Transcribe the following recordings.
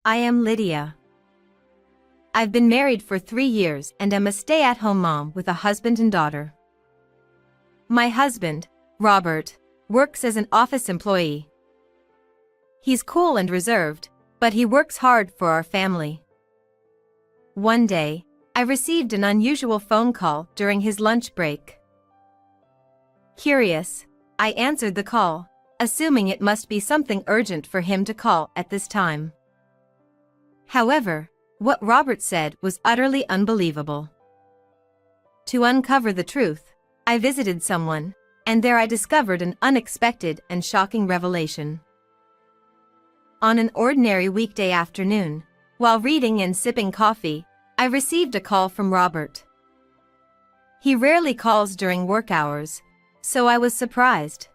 I am Lydia. I've been married for 3 years and am a stay-at-home mom with a husband and daughter. My husband, Robert, works as an office employee. He's cool and reserved, but he works hard for our family. One day, I received an unusual phone call during his lunch break. Curious, I answered the call, assuming it must be something urgent for him to call at this time. However, what Robert said was utterly unbelievable. To uncover the truth, I visited someone, and there I discovered an unexpected and shocking revelation. On an ordinary weekday afternoon, while reading and sipping coffee, I received a call from Robert. He rarely calls during work hours, so I was surprised.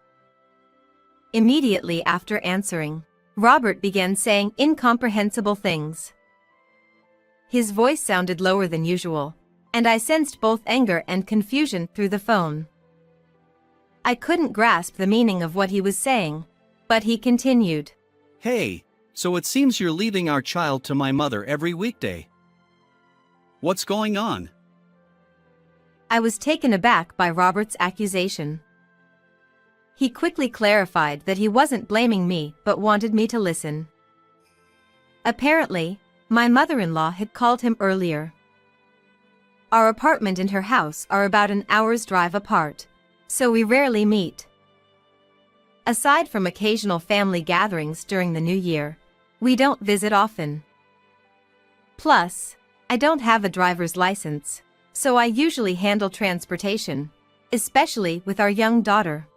Immediately after answering, Robert began saying incomprehensible things. His voice sounded lower than usual, and I sensed both anger and confusion through the phone. I couldn't grasp the meaning of what he was saying, but he continued. Hey, so it seems you're leaving our child to my mother every weekday. What's going on? I was taken aback by Robert's accusation. He quickly clarified that he wasn't blaming me but wanted me to listen. Apparently, my mother-in-law had called him earlier. Our apartment and her house are about an hour's drive apart, so we rarely meet. Aside from occasional family gatherings during the new year, we don't visit often. Plus, I don't have a driver's license, so I usually handle transportation, especially with our young daughter.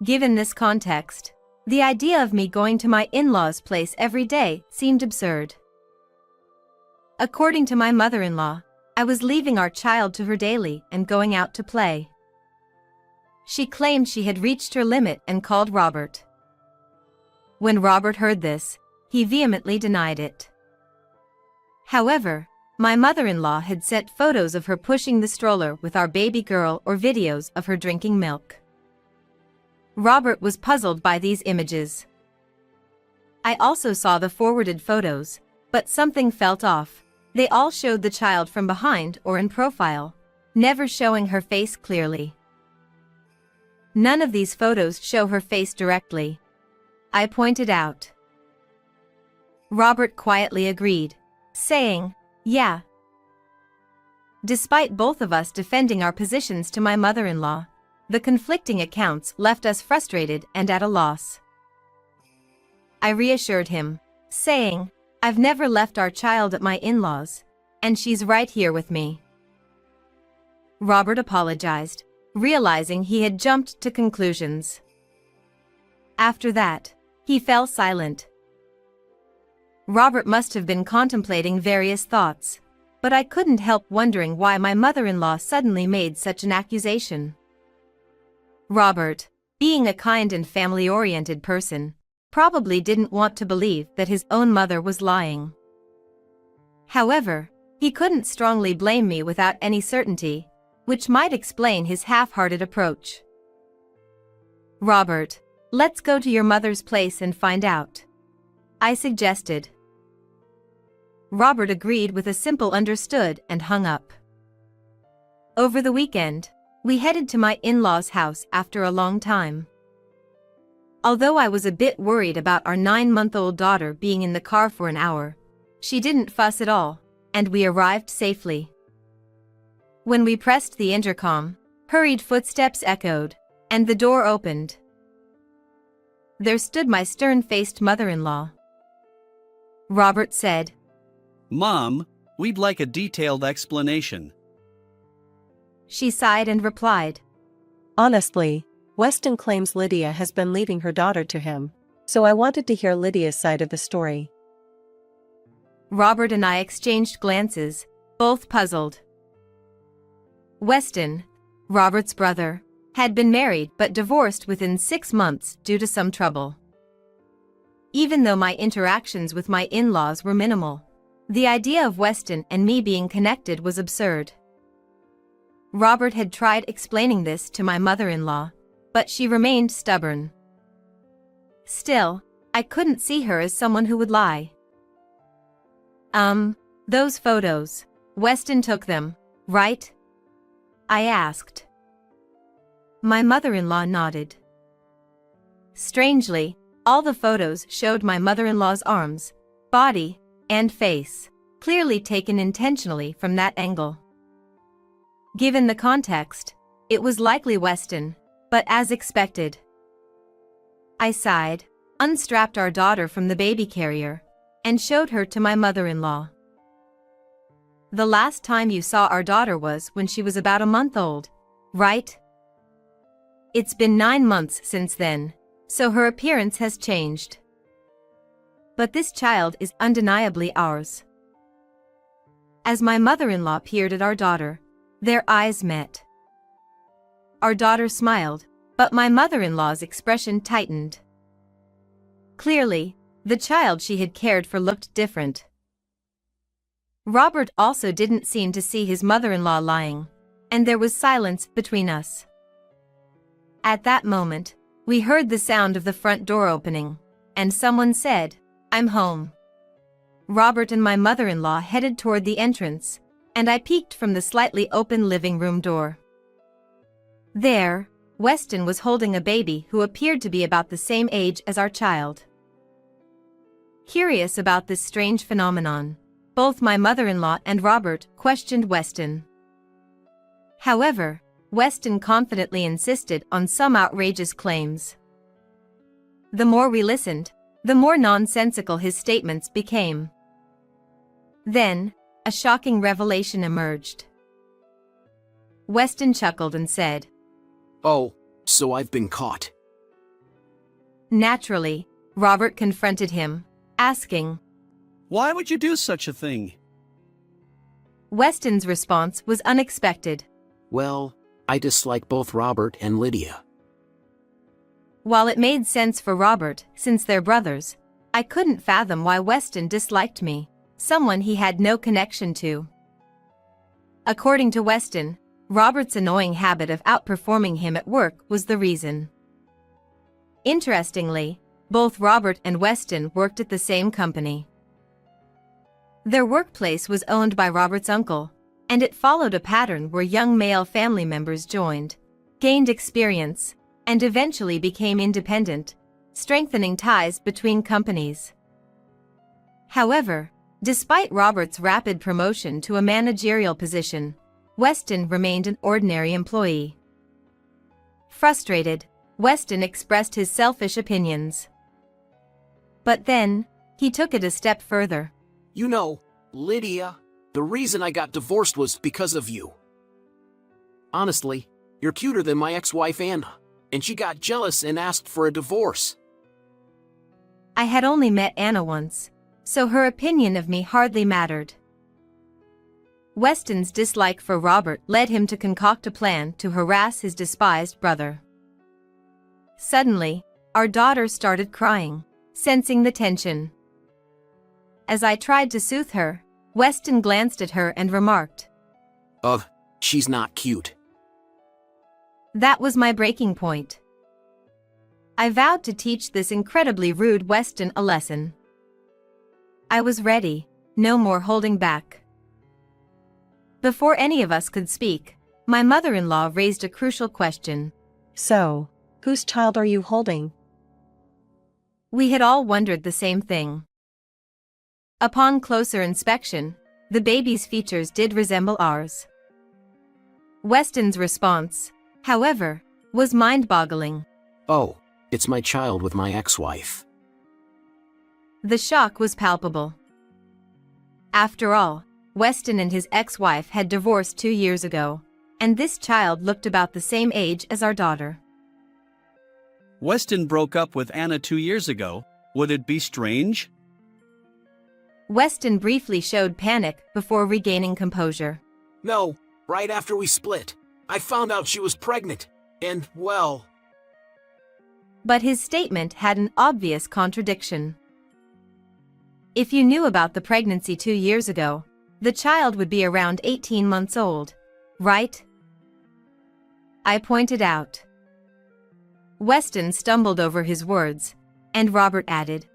Given this context, the idea of me going to my in-laws' place every day seemed absurd. According to my mother-in-law, I was leaving our child to her daily and going out to play. She claimed she had reached her limit and called Robert. When Robert heard this, he vehemently denied it. However, my mother-in-law had sent photos of her pushing the stroller with our baby girl or videos of her drinking milk. Robert was puzzled by these images. I also saw the forwarded photos, but something felt off. They all showed the child from behind or in profile, never showing her face clearly. None of these photos show her face directly, I pointed out. Robert quietly agreed, saying, "Yeah." Despite both of us defending our positions to my mother-in-law, the conflicting accounts left us frustrated and at a loss. I reassured him, saying, "I've never left our child at my in-laws, and she's right here with me." Robert apologized, realizing he had jumped to conclusions. After that, he fell silent. Robert must have been contemplating various thoughts, but I couldn't help wondering why my mother-in-law suddenly made such an accusation. Robert, being a kind and family-oriented person, probably didn't want to believe that his own mother was lying. However, he couldn't strongly blame me without any certainty, which might explain his half-hearted approach. "Robert, let's go to your mother's place and find out," I suggested. Robert agreed with a simple understood and hung up. Over the weekend, we headed to my in-laws' house after a long time. Although I was a bit worried about our 9-month-old daughter being in the car for an hour, she didn't fuss at all, and we arrived safely. When we pressed the intercom, hurried footsteps echoed, and the door opened. There stood my stern-faced mother-in-law. Robert said, Mom, we'd like a detailed explanation. She sighed and replied, Honestly, Weston claims Lydia has been leaving her daughter to him, so I wanted to hear Lydia's side of the story. Robert and I exchanged glances, both puzzled. Weston, Robert's brother, had been married but divorced within 6 months due to some trouble. Even though my interactions with my in-laws were minimal, the idea of Weston and me being connected was absurd. Robert had tried explaining this to my mother-in-law, but she remained stubborn. Still, I couldn't see her as someone who would lie. Those photos. Weston took them, right? I asked. My mother-in-law nodded. Strangely, all the photos showed my mother-in-law's arms, body, and face, clearly taken intentionally from that angle. Given the context, it was likely Weston, but as expected. I sighed, unstrapped our daughter from the baby carrier, and showed her to my mother-in-law. The last time you saw our daughter was when she was about a month old, right? It's been 9 months since then, so her appearance has changed. But this child is undeniably ours. As my mother-in-law peered at our daughter, their eyes met. Our daughter smiled, but my mother-in-law's expression tightened. Clearly, the child she had cared for looked different. Robert also didn't seem to see his mother-in-law lying, and there was silence between us. At that moment, we heard the sound of the front door opening, and someone said, "I'm home." Robert and my mother-in-law headed toward the entrance, and I peeked from the slightly open living room door. There, Weston was holding a baby who appeared to be about the same age as our child. Curious about this strange phenomenon, both my mother-in-law and Robert questioned Weston. However, Weston confidently insisted on some outrageous claims. The more we listened, the more nonsensical his statements became. Then, a shocking revelation emerged. Weston chuckled and said, "Oh, so I've been caught." Naturally, Robert confronted him, asking, Why would you do such a thing? Weston's response was unexpected. Well, I dislike both Robert and Lydia. While it made sense for Robert, since they're brothers, I couldn't fathom why Weston disliked me, someone he had no connection to. According to Weston, Robert's annoying habit of outperforming him at work was the reason. Interestingly, both Robert and Weston worked at the same company. Their workplace was owned by Robert's uncle, and it followed a pattern where young male family members joined, gained experience, and eventually became independent, strengthening ties between companies. However, despite Robert's rapid promotion to a managerial position, Weston remained an ordinary employee. Frustrated, Weston expressed his selfish opinions. But then, he took it a step further. You know, Lydia, the reason I got divorced was because of you. Honestly, you're cuter than my ex-wife Anna, and she got jealous and asked for a divorce. I had only met Anna once, so her opinion of me hardly mattered. Weston's dislike for Robert led him to concoct a plan to harass his despised brother. Suddenly, our daughter started crying, sensing the tension. As I tried to soothe her, Weston glanced at her and remarked, She's not cute. That was my breaking point. I vowed to teach this incredibly rude Weston a lesson. I was ready, no more holding back. Before any of us could speak, my mother-in-law raised a crucial question. So, whose child are you holding? We had all wondered the same thing. Upon closer inspection, the baby's features did resemble ours. Weston's response, however, was mind-boggling. Oh, it's my child with my ex-wife. The shock was palpable. After all, Weston and his ex-wife had divorced 2 years ago, and this child looked about the same age as our daughter. Weston broke up with Anna 2 years ago. Would it be strange? Weston briefly showed panic before regaining composure. No, right after we split, I found out she was pregnant, and, well... But his statement had an obvious contradiction. If you knew about the pregnancy 2 years ago, the child would be around 18 months old, right? I pointed out. Weston stumbled over his words, and Robert added,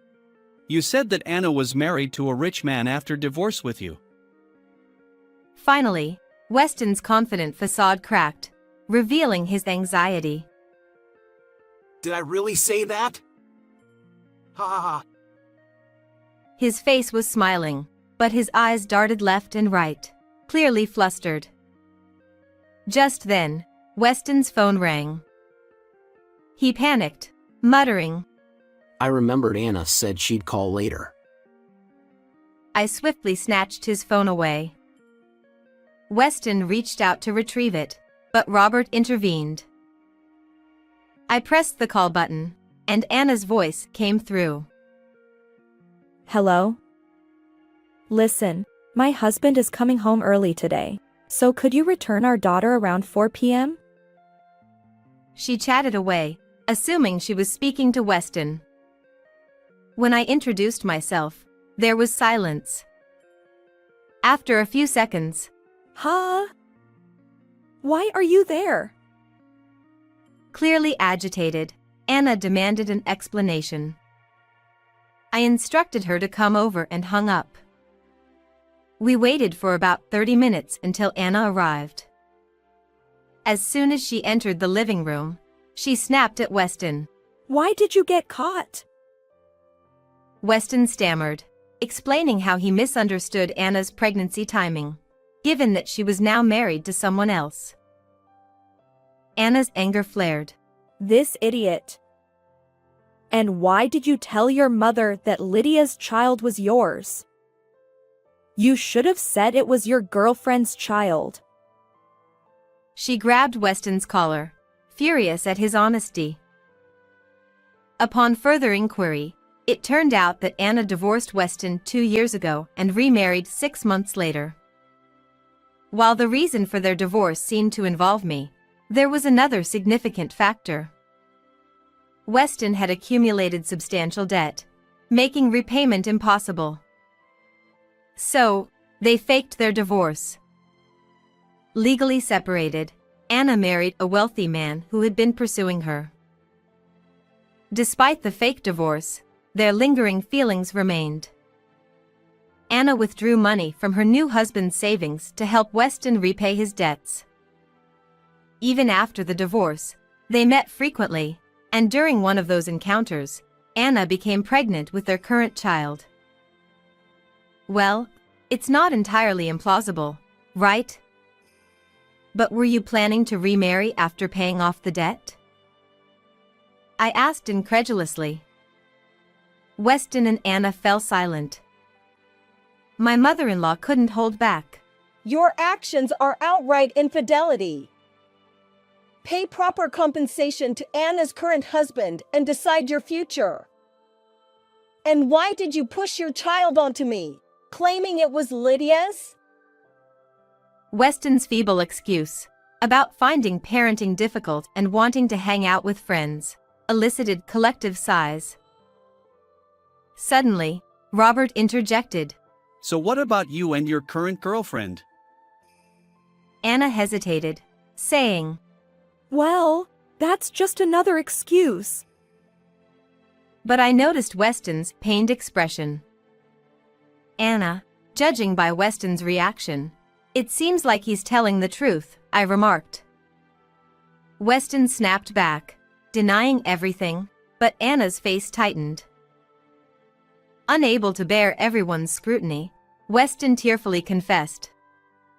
You said that Anna was married to a rich man after divorce with you. Finally, Weston's confident facade cracked, revealing his anxiety. Did I really say that? Ha ha ha. His face was smiling, but his eyes darted left and right, clearly flustered. Just then, Weston's phone rang. He panicked, muttering, I remembered Anna said she'd call later. I swiftly snatched his phone away. Weston reached out to retrieve it, but Robert intervened. I pressed the call button, and Anna's voice came through. Hello? Listen, my husband is coming home early today, so could you return our daughter around 4 p.m.? She chatted away, assuming she was speaking to Weston. When I introduced myself, there was silence. After a few seconds, Huh? Why are you there? clearly agitated, Anna demanded an explanation. I instructed her to come over and hung up. We waited for about 30 minutes until Anna arrived. As soon as she entered the living room, she snapped at Weston. Why did you get caught? Weston stammered, explaining how he misunderstood Anna's pregnancy timing, given that she was now married to someone else. Anna's anger flared. This idiot. And why did you tell your mother that Lydia's child was yours? You should have said it was your girlfriend's child. She grabbed Weston's collar, furious at his honesty. Upon further inquiry, it turned out that Anna divorced Weston 2 years ago and remarried 6 months later. While the reason for their divorce seemed to involve me, there was another significant factor. Weston had accumulated substantial debt, making repayment impossible. So, they faked their divorce. Legally separated, Anna married a wealthy man who had been pursuing her. Despite the fake divorce, their lingering feelings remained. Anna withdrew money from her new husband's savings to help Weston repay his debts. Even after the divorce, they met frequently, and during one of those encounters, Anna became pregnant with their current child. Well, it's not entirely implausible, right? But were you planning to remarry after paying off the debt? I asked incredulously. Weston and Anna fell silent. My mother-in-law couldn't hold back. Your actions are outright infidelity. Pay proper compensation to Anna's current husband and decide your future. And why did you push your child onto me, claiming it was Lydia's? Weston's feeble excuse, about finding parenting difficult and wanting to hang out with friends, elicited collective sighs. Suddenly, Robert interjected. So what about you and your current girlfriend? Anna hesitated, saying, Well, that's just another excuse. but I noticed Weston's pained expression. Anna, judging by Weston's reaction, it seems like he's telling the truth, I remarked. Weston snapped back, denying everything, but Anna's face tightened. Unable to bear everyone's scrutiny, Weston tearfully confessed.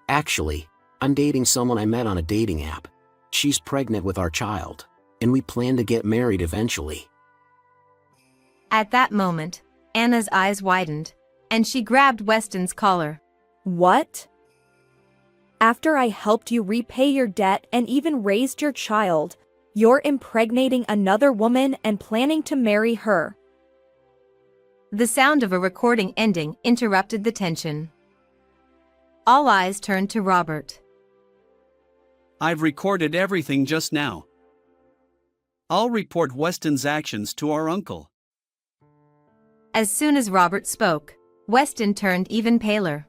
Actually, I'm dating someone I met on a dating app. She's pregnant with our child, and we plan to get married eventually. At that moment, Anna's eyes widened, and she grabbed Weston's collar. What? After I helped you repay your debt and even raised your child, you're impregnating another woman and planning to marry her. The sound of a recording ending interrupted the tension. All eyes turned to Robert. I've recorded everything just now. I'll report Weston's actions to our uncle. As soon as Robert spoke, Weston turned even paler.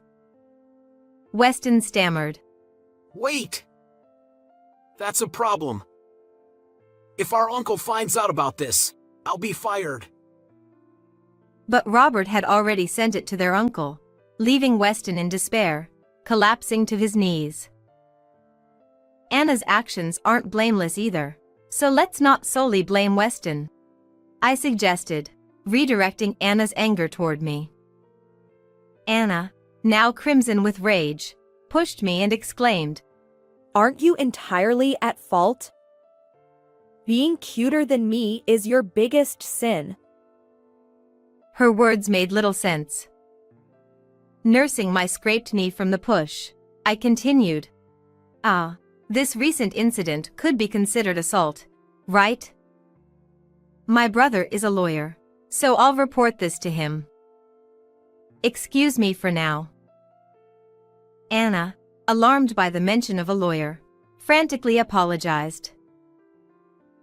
Weston stammered. Wait! That's a problem. If our uncle finds out about this, I'll be fired. But Robert had already sent it to their uncle, leaving Weston in despair, collapsing to his knees. Anna's actions aren't blameless either, so let's not solely blame Weston, I suggested, redirecting Anna's anger toward me. Anna, now crimson with rage, pushed me and exclaimed, Aren't you entirely at fault? Being cuter than me is your biggest sin. Her words made little sense. Nursing my scraped knee from the push, I continued, this recent incident could be considered assault, right? My brother is a lawyer, so I'll report this to him. Excuse me for now. Anna, alarmed by the mention of a lawyer, frantically apologized.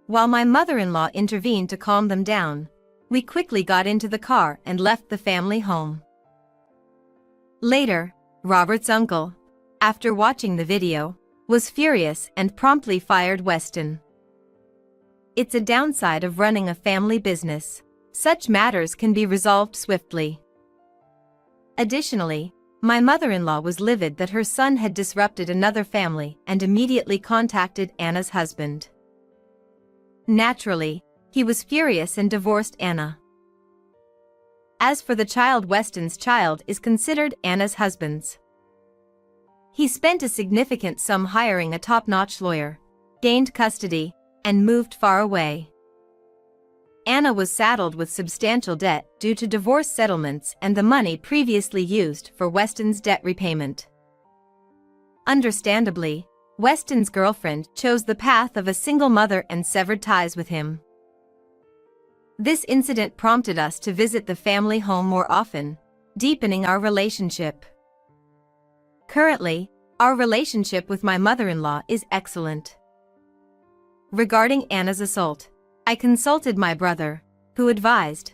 While my mother-in-law intervened to calm them down, we quickly got into the car and left the family home. Later, Robert's uncle, after watching the video, was furious and promptly fired Weston. It's a downside of running a family business. Such matters can be resolved swiftly. Additionally, my mother-in-law was livid that her son had disrupted another family and immediately contacted Anna's husband. Naturally, he was furious and divorced Anna. As for the child, Weston's child is considered Anna's husband's. He spent a significant sum hiring a top-notch lawyer, gained custody, and moved far away. Anna was saddled with substantial debt due to divorce settlements and the money previously used for Weston's debt repayment. Understandably, Weston's girlfriend chose the path of a single mother and severed ties with him. This incident prompted us to visit the family home more often, deepening our relationship. Currently, our relationship with my mother-in-law is excellent. Regarding Anna's assault, I consulted my brother, who advised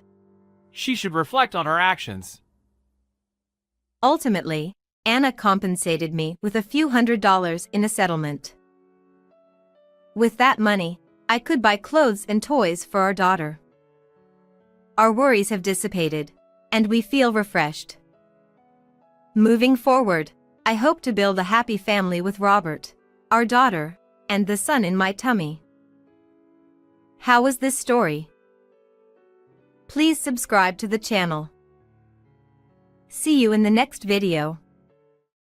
she should reflect on her actions. Ultimately, Anna compensated me with a few $100s in a settlement. With that money, I could buy clothes and toys for our daughter. Our worries have dissipated, and we feel refreshed. Moving forward, I hope to build a happy family with Robert, our daughter, and the son in my tummy. How was this story? Please subscribe to the channel. See you in the next video.